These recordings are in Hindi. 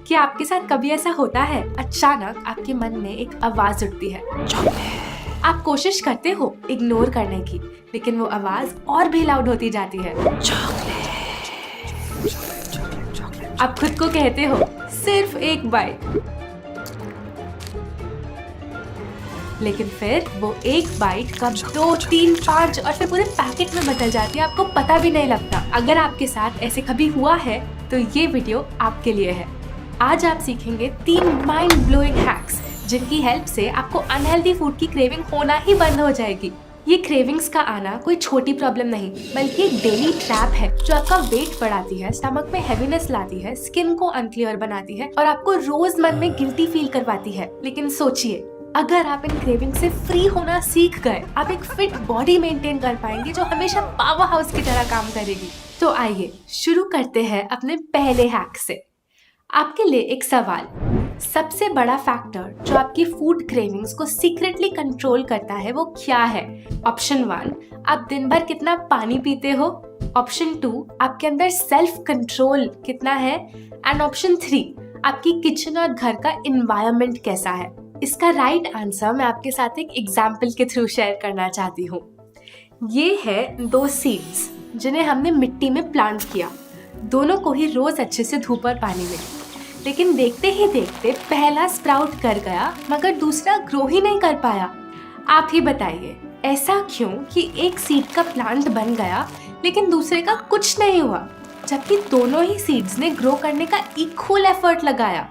क्या आपके साथ कभी ऐसा होता है, अचानक आपके मन में एक आवाज उठती है, आप कोशिश करते हो इग्नोर करने की, लेकिन वो आवाज और भी लाउड होती जाती है। आप खुद को कहते हो सिर्फ एक बाइट, लेकिन फिर वो एक बाइट कब 2, 3, 5 और फिर पूरे पैकेट में बदल जाती है, आपको पता भी नहीं लगता। अगर आपके साथ ऐसे कभी हुआ है तो ये वीडियो आपके लिए है। आज आप सीखेंगे 3 माइंड ब्लोइंग हैक्स, जिनकी हेल्प से आपको अनहेल्दी फूड की क्रेविंग होना ही बंद हो जाएगी। ये क्रेविंग्स का आना कोई छोटी प्रॉब्लम नहीं, बल्कि एक डेली ट्रैप है जो आपका वेट बढ़ाती है, स्टमक में हेवीनेस लाती है, स्किन को अनक्लियर बनाती है और आपको रोज मन में गिल्टी फील करवाती है। लेकिन सोचिए, अगर आप इन क्रेविंग से फ्री होना सीख गए, आप एक फिट बॉडी मेंटेन कर पाएंगे जो हमेशा पावर हाउस की तरह काम करेगी। तो आइए शुरू करते हैं अपने पहले हैक से। आपके लिए एक सवाल, सबसे बड़ा फैक्टर जो आपकी फूड क्रेविंग्स को सीक्रेटली कंट्रोल करता है वो क्या है? ऑप्शन 1, आप दिन भर कितना पानी पीते हो। ऑप्शन 2, आपके अंदर सेल्फ कंट्रोल कितना है। एंड ऑप्शन 3, आपकी किचन और घर का एनवायरनमेंट कैसा है। इसका राइट आंसर मैं आपके साथ एक एग्जाम्पल के थ्रू शेयर करना चाहती हूँ। ये है 2 सीड्स जिन्हें हमने मिट्टी में प्लांट किया। दोनों को ही रोज अच्छे से धूप और पानी मिली, लेकिन देखते ही देखते पहला स्प्राउट कर गया मगर दूसरा ग्रो ही नहीं कर पाया। आप ही बताइए, ऐसा क्यों कि एक सीड का प्लांट बन गया लेकिन दूसरे का कुछ नहीं हुआ, जबकि दोनों ही सीड्स ने ग्रो करने का इक्वल एफर्ट लगाया?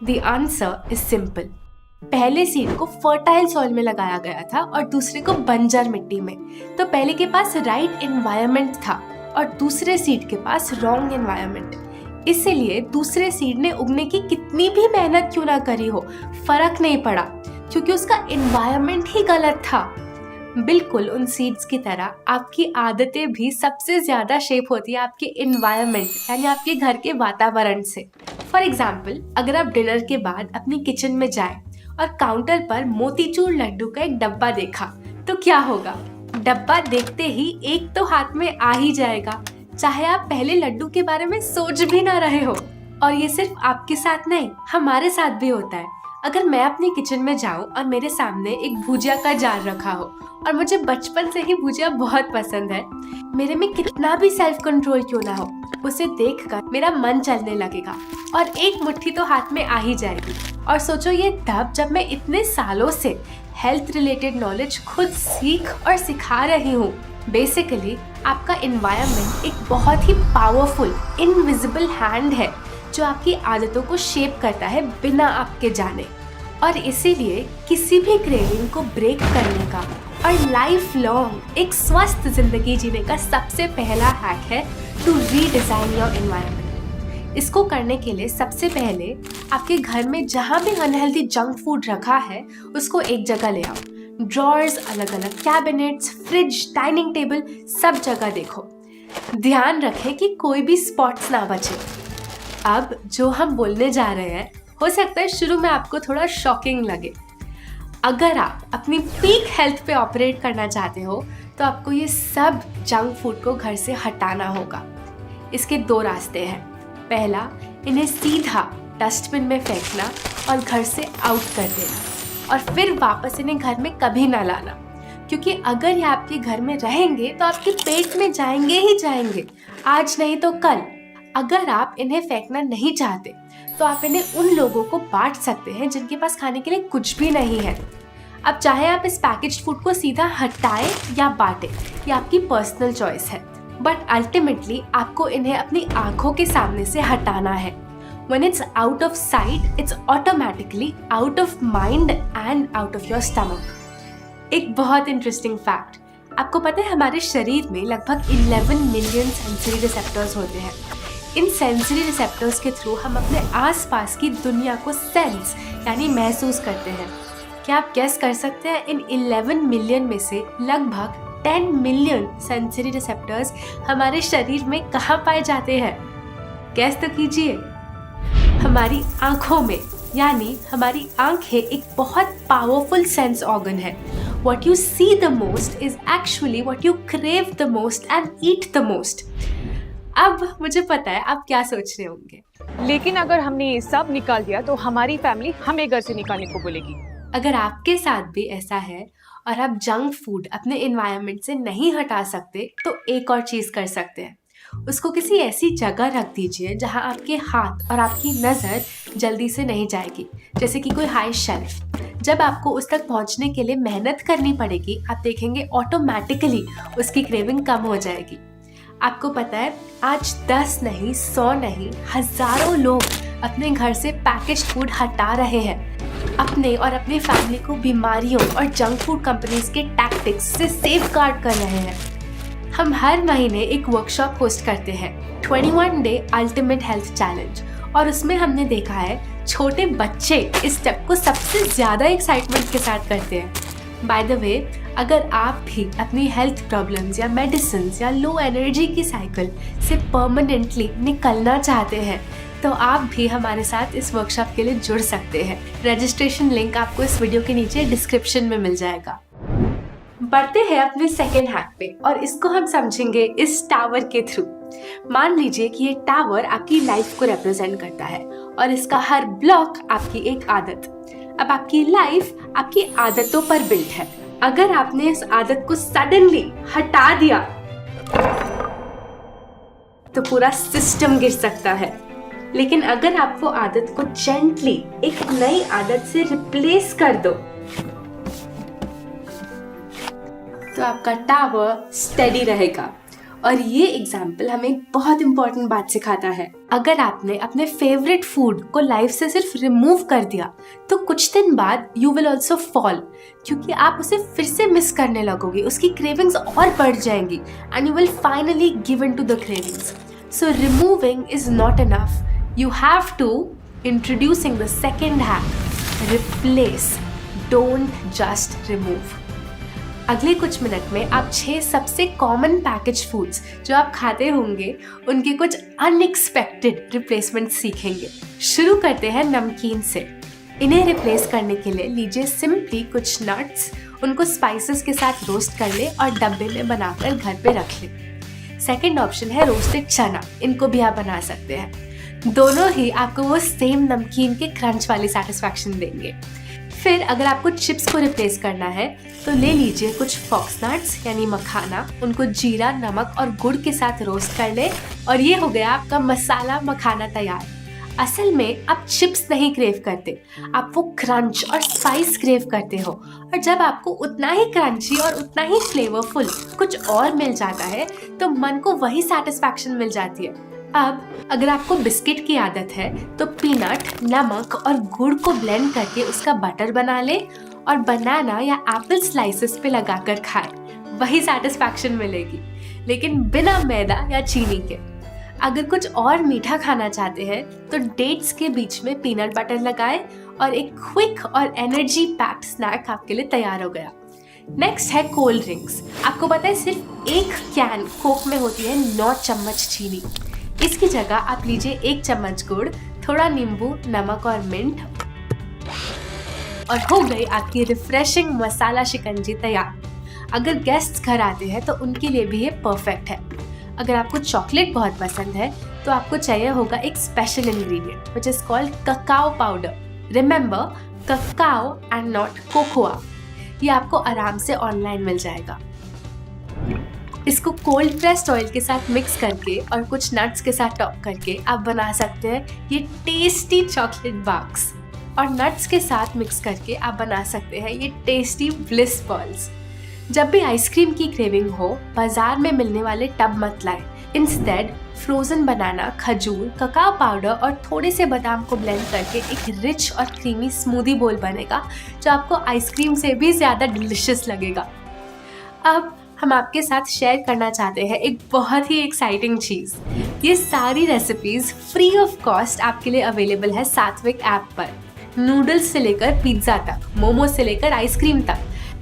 The answer is simple. पहले सीड को फर्टाइल सॉइल में लगाया गया था और दूसरे को बंजर मिट्टी में। तो पहले के पास राइट एनवायरनमेंट था और दूसरे सीड के पास रॉन्ग एनवायरनमेंट। इसीलिए दूसरे सीड ने उगने की कितनी भी मेहनत क्यों ना करी हो, फर्क नहीं पड़ा, क्योंकि उसका एनवायरनमेंट ही गलत था। बिल्कुल उन सीड्स की तरह आपकी आदतें भी सबसे ज्यादा शेप होती है आपके एनवायरनमेंट, यानी आपके घर के वातावरण से। फॉर एग्जाम्पल, अगर आप डिनर के बाद अपनी किचन में जाए और काउंटर पर मोतीचूर लड्डू का एक डब्बा देखा, तो क्या होगा? डब्बा देखते ही एक तो हाथ में आ ही जाएगा, चाहे आप पहले लड्डू के बारे में सोच भी ना रहे हो। और ये सिर्फ आपके साथ नहीं, हमारे साथ भी होता है। अगर मैं अपनी किचन में जाऊं और मेरे सामने एक भुजिया का जार रखा हो, और मुझे बचपन से ही भुजिया बहुत पसंद है, मेरे में कितना भी सेल्फ कंट्रोल क्यों ना हो, उसे देखकर मेरा मन चलने लगेगा और एक मुट्ठी तो हाथ में आ ही जाएगी। और सोचो, ये तब जब मैं इतने सालों से हेल्थ रिलेटेड नॉलेज खुद सीख और सिखा रही हूँ। बेसिकली आपका एनवायरनमेंट एक बहुत ही पावरफुल इनविजिबल हैंड है जो आपकी आदतों को शेप करता है बिना आपके जाने। और इसीलिए किसी भी क्रेविंग को ब्रेक करने का और लाइफ लॉन्ग एक स्वस्थ जिंदगी जीने का सबसे पहला हैक है टू रीडिजाइन योर एनवायरनमेंट। इसको करने के लिए सबसे पहले आपके घर में जहाँ भी अनहेल्दी जंक फूड रखा है उसको एक जगह ले आओ। ड्रॉर्स, अलग अलग कैबिनेट्स, फ्रिज, डाइनिंग टेबल, सब जगह देखो। ध्यान रखें कि कोई भी स्पॉट्स ना बचे। अब जो हम बोलने जा रहे हैं, हो सकता है शुरू में आपको थोड़ा शॉकिंग लगे। अगर आप अपनी पीक हेल्थ पे ऑपरेट करना चाहते हो तो आपको ये सब जंक फूड को घर से हटाना होगा। इसके 2 रास्ते हैं। पहला, इन्हें सीधा डस्टबिन में फेंकना और घर से आउट कर देना, और फिर वापस इन्हें घर में कभी ना लाना, क्योंकि अगर ये आपके घर में रहेंगे तो आपके पेट में जाएंगे ही जाएंगे, आज नहीं तो कल। अगर आप इन्हें फेंकना नहीं चाहते तो आप इन्हें उन लोगों को बांट सकते हैं जिनके पास खाने के लिए कुछ भी नहीं है। अब चाहे आप इस पैकेज्ड फूड को सीधा हटाएं या बांटें, ये आपकी पर्सनल चॉइस है, बट अल्टीमेटली आपको इन्हें अपनी आंखों के सामने से हटाना है। When it's out of sight, it's automatically out of mind and out of your stomach. एक बहुत इंटरेस्टिंग फैक्ट, आपको पता है हमारे शरीर में लगभग 11 मिलियन सेंसरी रिसेप्टर्स होते हैं। इन सेंसरी रिसेप्टर्स के थ्रू हम अपने आसपास की दुनिया को सेंस यानी महसूस करते हैं। क्या आप गेस कर सकते हैं इन 11 मिलियन में से लगभग 10 मिलियन सेंसरी रिसेप्टर्स हमारे शरीर में कहाँ पाए जाते हैं? गेस तो कीजिए। हमारी आंखों में, यानी हमारी आंखें एक बहुत पावरफुल सेंस ऑर्गन है। What you see the most is actually what you crave the most and eat the most. अब मुझे पता है आप क्या सोच रहे होंगे, लेकिन अगर हमने ये सब निकाल दिया तो हमारी फैमिली हमें घर से निकालने को बोलेगी। अगर आपके साथ भी ऐसा है और आप जंक फूड अपने एनवायरनमेंट से नहीं हटा सकते तो एक और चीज़ कर सकते हैं, उसको किसी ऐसी जगह रख दीजिए जहां आपके हाथ और आपकी नज़र जल्दी से नहीं जाएगी, जैसे कि कोई हाई शेल्फ। जब आपको उस तक पहुंचने के लिए मेहनत करनी पड़ेगी, आप देखेंगे ऑटोमेटिकली उसकी क्रेविंग कम हो जाएगी। आपको पता है, आज 10 नहीं, 100 नहीं, हजारों लोग अपने घर से पैकेज फूड हटा रहे हैं, अपने और अपनी फैमिली को बीमारियों और जंक फूड कंपनीज के टैक्टिक्स से सेफ गार्ड कर रहे हैं। हम हर महीने एक वर्कशॉप होस्ट करते हैं, 21 डे अल्टीमेट हेल्थ चैलेंज, और उसमें हमने देखा है छोटे बच्चे इस स्टेप को सबसे ज़्यादा एक्साइटमेंट के साथ करते हैं। बाय द वे, अगर आप भी अपनी हेल्थ प्रॉब्लम्स या मेडिसिन या लो एनर्जी की साइकिल से परमानेंटली निकलना चाहते हैं तो आप भी हमारे साथ इस वर्कशॉप के लिए जुड़ सकते हैं। रजिस्ट्रेशन लिंक आपको इस वीडियो के नीचे डिस्क्रिप्शन में मिल जाएगा। बढ़ते हैं अपने सेकेंड हैक पे, और इसको हम समझेंगे इस टावर के थ्रू। मान लीजिए कि ये टावर आपकी लाइफ को रिप्रेजेंट करता है और इसका हर ब्लॉक आपकी एक आदत। अब आपकी लाइफ आपकी आदतों पर बिल्ट है। अगर आपने इस आदत को सडनली हटा दिया तो पूरा सिस्टम गिर सकता है, लेकिन अगर आप वो आदत को जेंटली एक नई आदत से रिप्लेस कर दो तो आपका टावर स्टेडी रहेगा। और ये एग्जाम्पल हमें एक बहुत इंपॉर्टेंट बात सिखाता है। अगर आपने अपने फेवरेट फूड को लाइफ से सिर्फ रिमूव कर दिया तो कुछ दिन बाद यू विल ऑल्सो फॉल, क्योंकि आप उसे फिर से मिस करने लगोगे, उसकी क्रेविंग्स और बढ़ जाएंगी and you will finally give in to the cravings. So removing is not enough, you have to introducing the second hack, replace, don't just remove। अगले कुछ मिनट में आप 6 सबसे कॉमन पैकेज फूड्स जो आप खाते होंगे उनके कुछ अनएक्सपेक्टेड रिप्लेसमेंट सीखेंगे। शुरू करते हैं नमकीन से। इन्हें रिप्लेस करने के लिए लीजिए सिंपली कुछ नट्स, उनको स्पाइसेस के साथ रोस्ट कर ले और डब्बे में बनाकर घर पे रख ले। सेकेंड ऑप्शन है रोस्टेड चना, इनको भी आप बना सकते हैं। दोनों ही आपको वो सेम नमकीन के क्रंच वाली सेटिस्फैक्शन देंगे। फिर अगर आपको चिप्स को रिप्लेस करना है तो ले लीजिए कुछ फॉक्स नट्स यानी मखाना, उनको जीरा, नमक और गुड़ के साथ रोस्ट कर ले और ये हो गया आपका मसाला मखाना तैयार। असल में आप चिप्स नहीं क्रेव करते, आप वो क्रंच और स्पाइस क्रेव करते हो, और जब आपको उतना ही क्रंची और उतना ही फ्लेवरफुल कुछ और मिल जाता है तो मन को वही सेटिस्फैक्शन मिल जाती है। अब अगर आपको बिस्किट की आदत है तो पीनट, नमक और गुड़ को ब्लेंड करके उसका बटर बना ले और बनाना या एप्पल स्लाइसेस पे लगाकर खाए, वही सेटिस्फैक्शन मिलेगी, लेकिन बिना मैदा या चीनी के। अगर कुछ और मीठा खाना चाहते हैं तो डेट्स के बीच में पीनट बटर लगाएं और एक क्विक और एनर्जी पैक्ड स्नैक आपके लिए तैयार हो गया। नेक्स्ट है कोल्ड ड्रिंक्स। आपको पता है सिर्फ एक कैन कोक में होती है 9 चम्मच चीनी। इसकी जगह आप लीजिए 1 चम्मच गुड़, थोड़ा नींबू, नमक और मिंट, और हो गई आपकी रिफ्रेशिंग मसाला शिकंजी तैयार। अगर गेस्ट्स घर आते हैं तो उनके लिए भी ये परफेक्ट है। अगर आपको चॉकलेट बहुत पसंद है तो आपको चाहिए होगा एक special ingredient which is called cacao powder. Remember, cacao and not cocoa. ये आपको आराम से ऑनलाइन मिल जाएगा। इसको कोल्ड प्रेस्ड ऑयल के साथ मिक्स करके और कुछ नट्स के साथ टॉप करके आप बना सकते हैं ये टेस्टी चॉकलेट बार्स, और नट्स के साथ मिक्स करके आप बना सकते हैं ये टेस्टी ब्लिस बॉल्स। जब भी आइसक्रीम की क्रेविंग हो, बाजार में मिलने वाले टब मत लाएं। इंस्टेड फ्रोजन बनाना, खजूर, ककाओ पाउडर और थोड़े से बादाम को ब्लेंड करके एक रिच और क्रीमी स्मूदी बोल बनेगा जो आपको आइसक्रीम से भी ज़्यादा डिलिशियस लगेगा। अब हम आपके साथ शेयर करना चाहते हैं एक बहुत ही एक्साइटिंग चीज़। ये सारी रेसिपीज़ फ्री ऑफ कॉस्ट आपके लिए अवेलेबल है सात्विक ऐप पर। नूडल्स से लेकर पिज्ज़ा तक, मोमो से लेकर आइसक्रीम तक,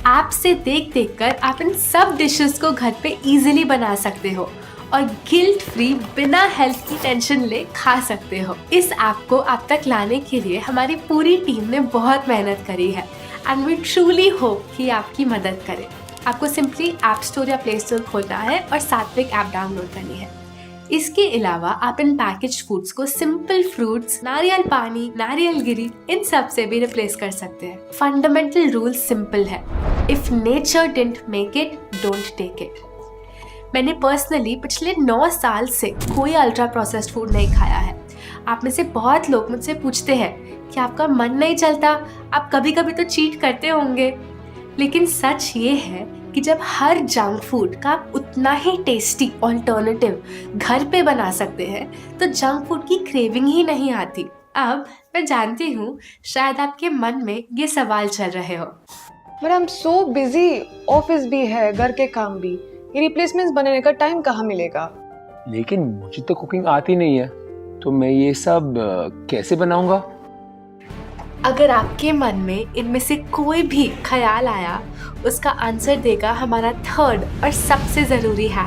ऐप से देख देख कर आप इन सब डिशेस को घर पे इजीली बना सकते हो और गिल्ट फ्री बिना हेल्थ की टेंशन ले खा सकते हो। इस ऐप को आप तक लाने के लिए हमारी पूरी टीम ने बहुत मेहनत करी है एंड वी ट्रूली होप कि आपकी मदद करें। आपको सिंपली ऐप स्टोर या प्ले स्टोर खोलना है और सात्विक ऐप डाउनलोड करनी है। इसके अलावा आप इन पैकेज्ड फूड्स को सिंपल फ्रूट्स, नारियल पानी, नारियल गिरी इन सब से भी रिप्लेस कर सकते हैं। फंडामेंटल रूल सिंपल है, if nature didn't make it, don't take it. मैंने पर्सनली पिछले 9 साल से कोई अल्ट्रा प्रोसेस्ड फूड नहीं खाया है। आप में से बहुत लोग मुझसे पूछते हैं कि आपका मन नहीं चलता, आप कभी कभी तो चीट करते होंगे, लेकिन सच ये है कि जब हर जंक फूड का आप उतना ही टेस्टी ऑल्टरनेटिव घर पे बना सकते हैं तो जंक फूड की क्रेविंग ही नहीं आती। अब मैं जानती हूँ शायद आपके मन में ये सवाल चल रहे हो, but I am so busy, office भी है, घर के काम भी, ये रिप्लेसमेंट्स बनाने का टाइम कहाँ मिलेगा? लेकिन मुझे तो कुकिंग आती नहीं है, तो मैं ये सब कैसे बनाऊंगा? अगर आपके मन में इनमें से कोई भी ख्याल आया, उसका आंसर देगा हमारा थर्ड और सबसे ज़रूरी है,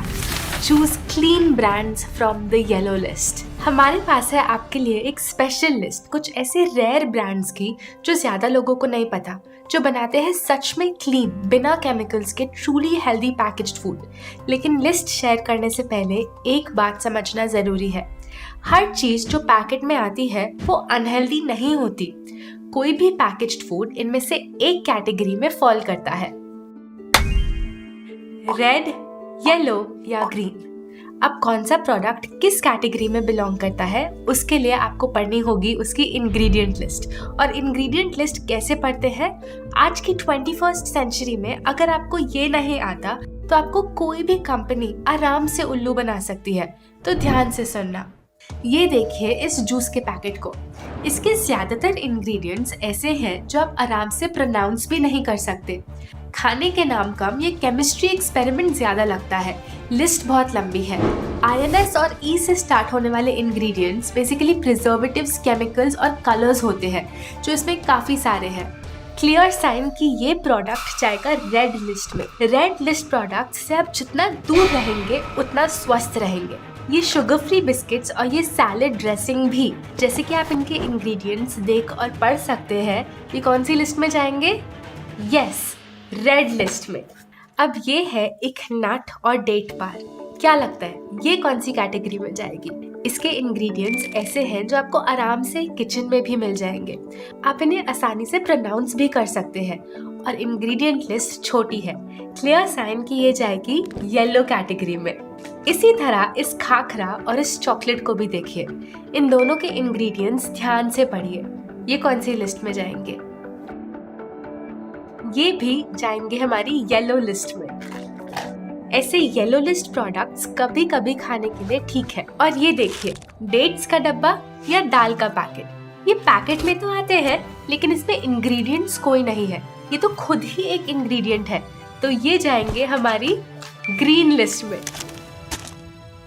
choose clean brands from the yellow list. हमारे पास है आपके लिए एक स्पेशल लिस्ट कुछ ऐसे रेयर ब्रांड्स की जो ज़्यादा लोगों को नहीं पता, जो बनाते हैं सच में क्लीन, बिना केमिकल्स के ट्रूली हेल्दी पैकेज्ड फूड। लेकिन लिस्ट शेयर करने से पहले एक बात समझना ज़रूरी है, हर चीज़ जो पैकेट में आती है वो अनहेल्दी नहीं होती। कोई भी पैकेज्ड फूड इनमें से एक कैटेगरी में फॉल करता है, रेड, येलो या ग्रीन। अब कौन सा प्रोडक्ट किस कैटेगरी में बिलोंग करता है, उसके लिए आपको पढ़नी होगी उसकी इंग्रेडिएंट लिस्ट। और इंग्रेडिएंट लिस्ट कैसे पढ़ते हैं? आज की 21st सेंचुरी में अगर आपको ये नहीं आता तो आपको कोई भी कंपनी आराम से उल्लू बना सकती है। तो ध्यान से सुनना। ये देखिए इस जूस के पैकेट को, इसके ज्यादातर इंग्रेडिएंट्स ऐसे हैं जो आप आराम से प्रोनाउंस भी नहीं कर सकते। खाने के नाम कम, ये केमिस्ट्री एक्सपेरिमेंट ज्यादा लगता है। लिस्ट बहुत लंबी है। INS और E से स्टार्ट होने वाले इंग्रेडिएंट्स बेसिकली प्रिजर्वेटिव्स, केमिकल्स और कलर्स होते हैं, जो इसमें काफी सारे हैं। क्लियर साइन कि ये प्रोडक्ट जाएगा रेड लिस्ट में। रेड लिस्ट प्रोडक्ट से आप जितना दूर रहेंगे उतना स्वस्थ रहेंगे। ये शुगर फ्री बिस्किट्स और ये सैलेड ड्रेसिंग भी, जैसे कि आप इनके इंग्रेडिएंट्स देख और पढ़ सकते हैं, ये कौन सी लिस्ट में जाएंगे? यस, रेड लिस्ट में। अब ये है एक नट और डेट बार, क्या लगता है ये कौन सी कैटेगरी में जाएगी? इसके इंग्रेडिएंट्स ऐसे हैं जो आपको आराम से किचन में भी मिल जाएंगे, आप इन्हें आसानी से प्रोनाउंस भी कर सकते हैं। और इंग्रेडिएंट लिस्ट छोटी है, क्लियर साइन कि ये जाएगी येलो कैटेगरी में। इसी तरह इस खाखरा और इस चॉकलेट को भी देखिए, इन दोनों के इंग्रेडिएंट्स ध्यान से पढ़िए, ये कौन सी लिस्ट में जाएंगे? ये भी जाएंगे हमारी येलो लिस्ट में। ऐसे येलो लिस्ट प्रोडक्ट्स कभी कभी खाने के लिए ठीक है। और ये देखिए, डेट्स का डब्बा या दाल का पैकेट, ये पैकेट में तो आते हैं लेकिन इसमें इंग्रेडिएंट्स कोई नहीं है, ये तो खुद ही एक इंग्रेडिएंट है, तो ये जाएंगे हमारी ग्रीन लिस्ट में।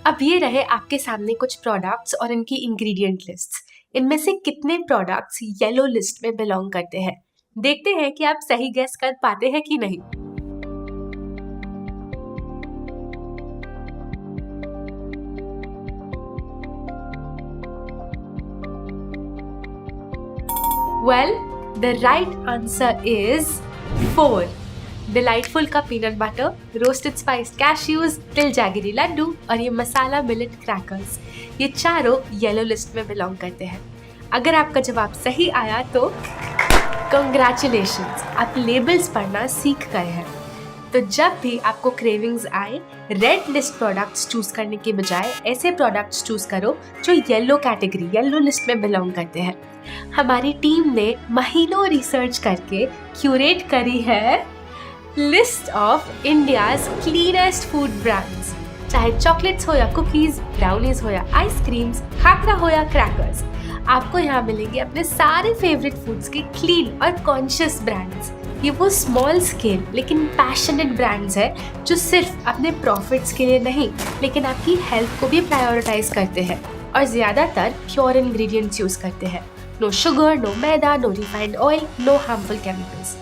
अब ये रहे आपके सामने कुछ प्रोडक्ट्स और इनकी इंग्रेडिएंट लिस्ट्स। इनमें से कितने प्रोडक्ट्स येलो लिस्ट में बिलोंग करते हैं? देखते हैं कि आप सही गेस कर पाते हैं कि नहीं। Well, the right answer is 4. Delightful का peanut butter, roasted spiced cashews, तिल जैगरी लड्डू और ये मसाला मिलेट क्रैकर्स, ये चारों येलो लिस्ट में बिलोंग करते हैं। अगर आपका जवाब सही आया तो कंग्रेचुलेशंस, आप लेबल्स पढ़ना सीख गए हैं। तो जब भी आपको क्रेविंग्स आए, रेड लिस्ट प्रोडक्ट्स चूज करने के बजाय ऐसे प्रोडक्ट्स चूज करो जो येलो कैटेगरी, येलो लिस्ट में बिलोंग करते हैं। हमारी टीम ने महीनों रिसर्च करके क्यूरेट करी है list of India's cleanest food brands. चाहे चॉकलेट्स हो या कुकीज, ब्राउनीज हो या आइसक्रीम्स, खाखरा हो या क्रैकर्स, आपको यहाँ मिलेंगे अपने सारे फेवरेट फूड्स के क्लीन और कॉन्शियस ब्रांड्स। ये वो स्मॉल स्केल लेकिन पैशनेट ब्रांड्स हैं जो सिर्फ अपने प्रॉफिट्स के लिए नहीं, लेकिन आपकी हेल्थ को भी प्रायोरिटाइज करते हैं और ज़्यादातर प्योर इंग्रेडिएंट्स यूज़ करते हैं। No sugar, no maida, no refined oil, no harmful chemicals.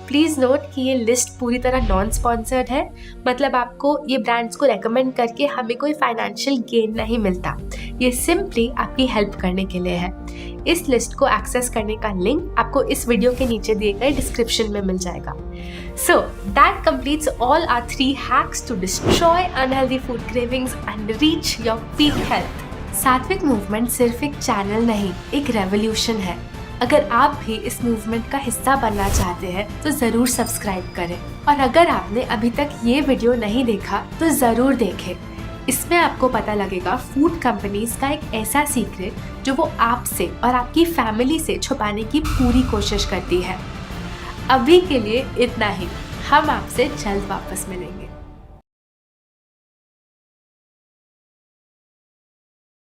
Please note कि ये लिस्ट पूरी तरह नॉन स्पॉन्सर्ड है, मतलब आपको ये ब्रांड्स को रेकमेंड करके हमें कोई फाइनेंशियल गेन नहीं मिलता, ये सिंपली आपकी हेल्प करने के लिए है। इस लिस्ट को एक्सेस करने का लिंक आपको इस वीडियो के नीचे दिए गए डिस्क्रिप्शन में मिल जाएगा। So that completes all our 3 hacks to destroy unhealthy food cravings and reach your peak health. सात्विक मूवमेंट सिर्फ एक चैनल नहीं, एक रेवोल्यूशन है। अगर आप भी इस मूवमेंट का हिस्सा बनना चाहते हैं तो जरूर सब्सक्राइब करें, और अगर आपने अभी तक ये वीडियो नहीं देखा तो जरूर देखें। इसमें आपको पता लगेगा फूड कंपनीज का एक ऐसा सीक्रेट जो वो आपसे और आपकी फैमिली से छुपाने की पूरी कोशिश करती है। अभी के लिए इतना ही, हम आपसे जल्द वापस मिलेंगे।